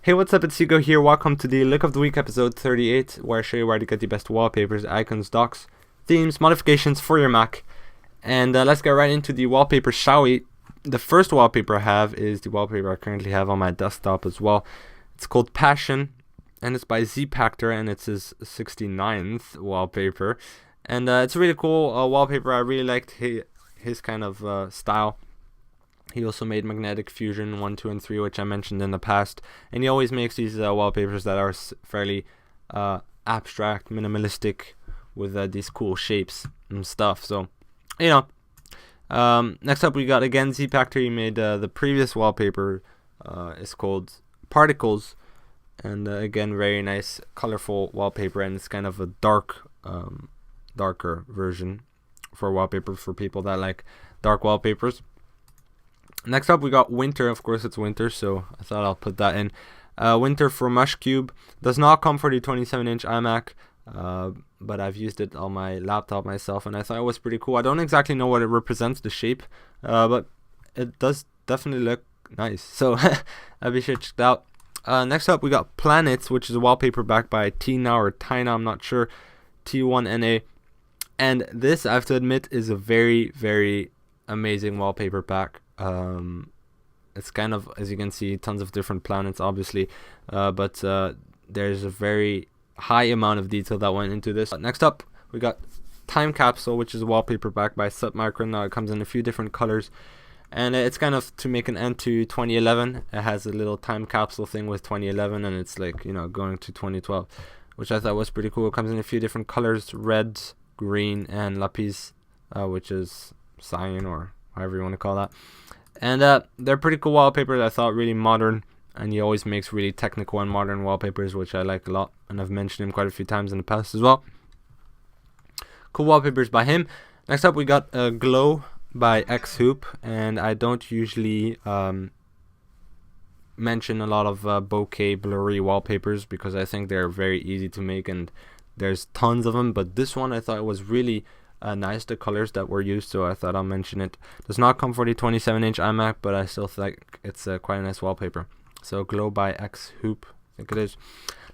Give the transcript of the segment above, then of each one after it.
Hey, what's up? It's Hugo here. Welcome to the Look of the Week episode 38, where I show you where to get the best wallpapers, icons, docks, themes, modifications for your Mac. And let's get right into the wallpaper, shall we? The first wallpaper I have is the wallpaper I currently have on my desktop as well. It's called Passion, and it's by Zpactor, and it's his 69th wallpaper. And it's a really cool wallpaper. I really liked his kind of style. He also made Magnetic Fusion 1, 2, and 3, which I mentioned in the past. And he always makes these wallpapers that are fairly abstract, minimalistic, with these cool shapes and stuff. So, you know. Next up, we got again Zpactor. He made the previous wallpaper. It's called Particles. And again, very nice, colorful wallpaper. And it's kind of a darker version for wallpaper for people that like dark wallpapers. Next up, we got Winter. Of course, it's winter, so I thought I'll put that in. Winter for Mushcube. Does not come for the 27-inch iMac, but I've used it on my laptop myself, and I thought it was pretty cool. I don't exactly know what it represents, the shape, but it does definitely look nice. So I'll be sure to check it out. Next up, we got Planets, which is a wallpaper backed by Tina or Tina, I'm not sure, T1NA. And this, I have to admit, is a very, very amazing wallpaper pack. It's kind of, as you can see, tons of different planets, obviously, but there's a very high amount of detail that went into this. Next up, we got Timecapsule, which is a wallpaper backed by Submicron. Now it comes in a few different colors, and it's kind of to make an end to 2011. It has a little time capsule thing with 2011, and it's like, you know, going to 2012, which I thought was pretty cool. It comes in a few different colors: red, green, and lapis, which is cyan, or however you want to call that. And they're pretty cool wallpapers. I thought really modern, and he always makes really technical and modern wallpapers, which I like a lot, and I've mentioned him quite a few times in the past as well. Cool wallpapers by him. Next up, we got Glow by Xhoop, and I don't usually mention a lot of bokeh blurry wallpapers because I think they're very easy to make, and there's tons of them, but this one I thought was really nice, the colors that were used, so I thought I'll mention it. Does not come for the 27-inch iMac, but I still think it's quite a nice wallpaper. So Glow by Xhoop, I think it is.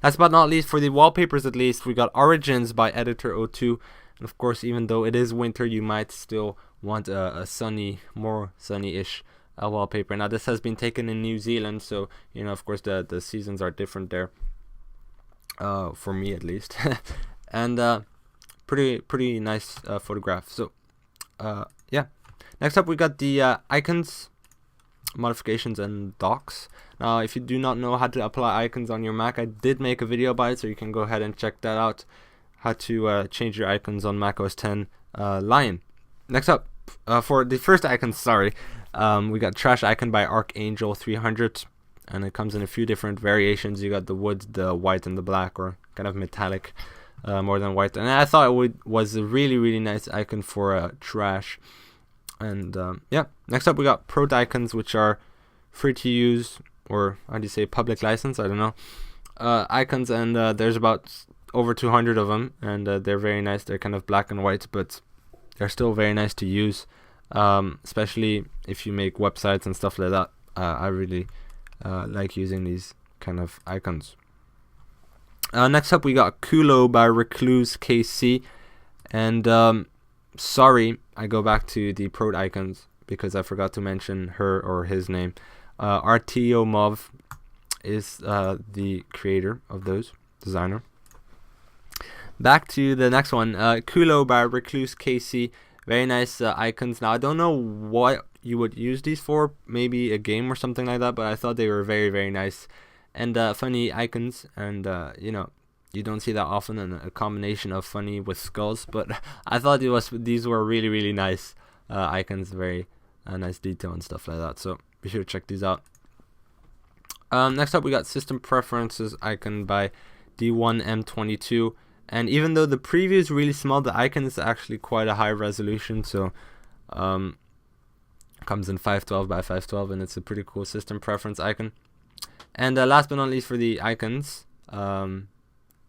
Last but not least, for the wallpapers at least, we got Origins by Editor02. And of course, even though it is winter, you might still want a sunny, more sunny-ish wallpaper. Now this has been taken in New Zealand, so you know, of course, the seasons are different there, for me at least. And pretty nice photograph. So yeah, next up we got the icons, modifications, and docks. Now if you do not know how to apply icons on your Mac, I did make a video about it, so you can go ahead and check that out, how to change your icons on Mac OS 10 Lion. Next up, for the first icons, we got Trash Icon by Archangel 300, and it comes in a few different variations. You got the wood, the white, and the black, or kind of metallic, more than white. And I thought it was a really, really nice icon for trash. And yeah, next up we got Proticons, which are free to use, or how do you say, public license, I don't know, icons, and there's about over 200 of them, and they're very nice. They're kind of black and white, but they're still very nice to use, especially if you make websites and stuff like that. I really like using these kind of icons. Next up, we got Kulo by Recluse KC, and sorry, I go back to the Prot icons because I forgot to mention her or his name. Artio Mov is the creator of those, designer. Back to the next one, Kulo by Recluse KC. Very nice icons. Now I don't know what you would use these for, maybe a game or something like that, but I thought they were very, very nice and funny icons, and you know, you don't see that often, in a combination of funny with skulls, but I thought these were really, really nice icons, very nice detail and stuff like that, so be sure to check these out. Next up we got System Preferences icon by D1M22, and even though the preview is really small, the icon is actually quite a high resolution, so comes in 512 by 512, and it's a pretty cool system preference icon. And last but not least for the icons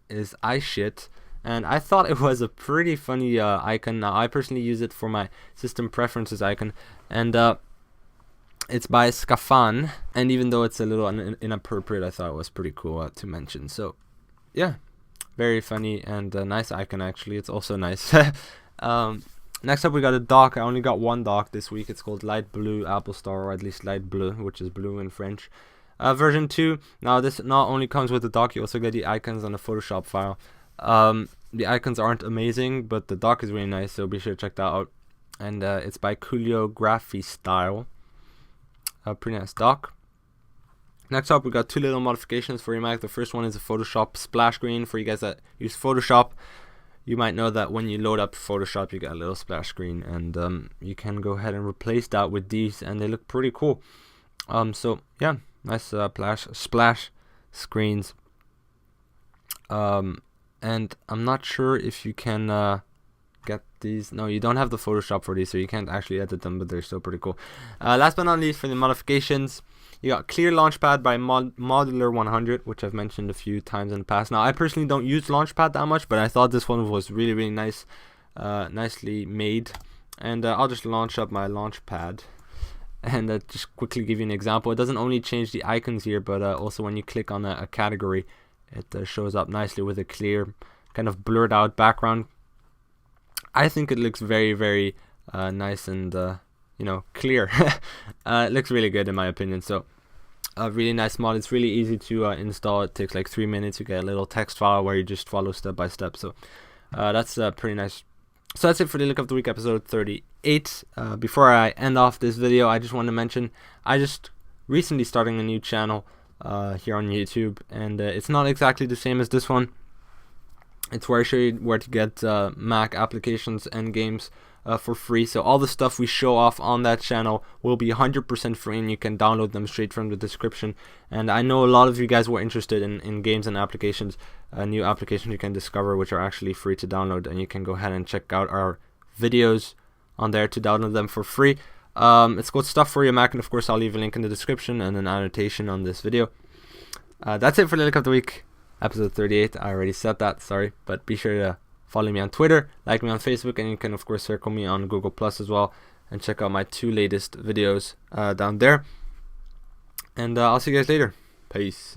is iShit, and I thought it was a pretty funny icon. Now I personally use it for my system preferences icon, and It's by Scafan, and even though it's a little inappropriate, I thought it was pretty cool to mention. So yeah, very funny and nice icon actually. It's also nice. Next up we got a dock. I only got one dock this week. It's called Light Blue Applestar, or at least Light Bleu, which is blue in French. Version 2. Now this not only comes with the dock, you also get the icons on a Photoshop file. The icons aren't amazing, but the dock is really nice, so be sure to check that out. And it's by Kulo Graphy Style. A pretty nice dock. Next up, we got two little modifications for your Mac. The first one is a Photoshop splash screen. For you guys that use Photoshop, you might know that when you load up Photoshop, you get a little splash screen, and you can go ahead and replace that with these, and they look pretty cool. So yeah, nice splash screens. And I'm not sure if you can get these. No, you don't have the Photoshop for these, so you can't actually edit them, but they're still pretty cool. Last but not least, for the modifications, you got Clear Launchpad by Modular 100, which I've mentioned a few times in the past. Now, I personally don't use Launchpad that much, but I thought this one was really, really nice, nicely made. And I'll just launch up my Launchpad and just quickly give you an example. It doesn't only change the icons here, but also when you click on a category, it shows up nicely with a clear, kind of blurred out background. I think it looks very, very nice and clear. It looks really good in my opinion. So a really nice mod. It's really easy to install. It takes like 3 minutes. You get a little text file where you just follow step by step. So that's pretty nice. So that's it for the Look of the Week episode 38. Before I end off this video, I just want to mention I just recently starting a new channel here on YouTube, and it's not exactly the same as this one. It's where I show you where to get Mac applications and games for free. So all the stuff we show off on that channel will be 100% free, and you can download them straight from the description. And I know a lot of you guys were interested in games and applications, new applications you can discover which are actually free to download, and you can go ahead and check out our videos on there to download them for free. It's called Stuff for Your Mac, and of course I'll leave a link in the description and an annotation on this video. That's it for the Look of the Week episode 38. I already said that, sorry, but be sure to follow me on Twitter, like me on Facebook, and you can of course circle me on Google Plus as well, and check out my 2 latest videos down there. And I'll see you guys later. Peace.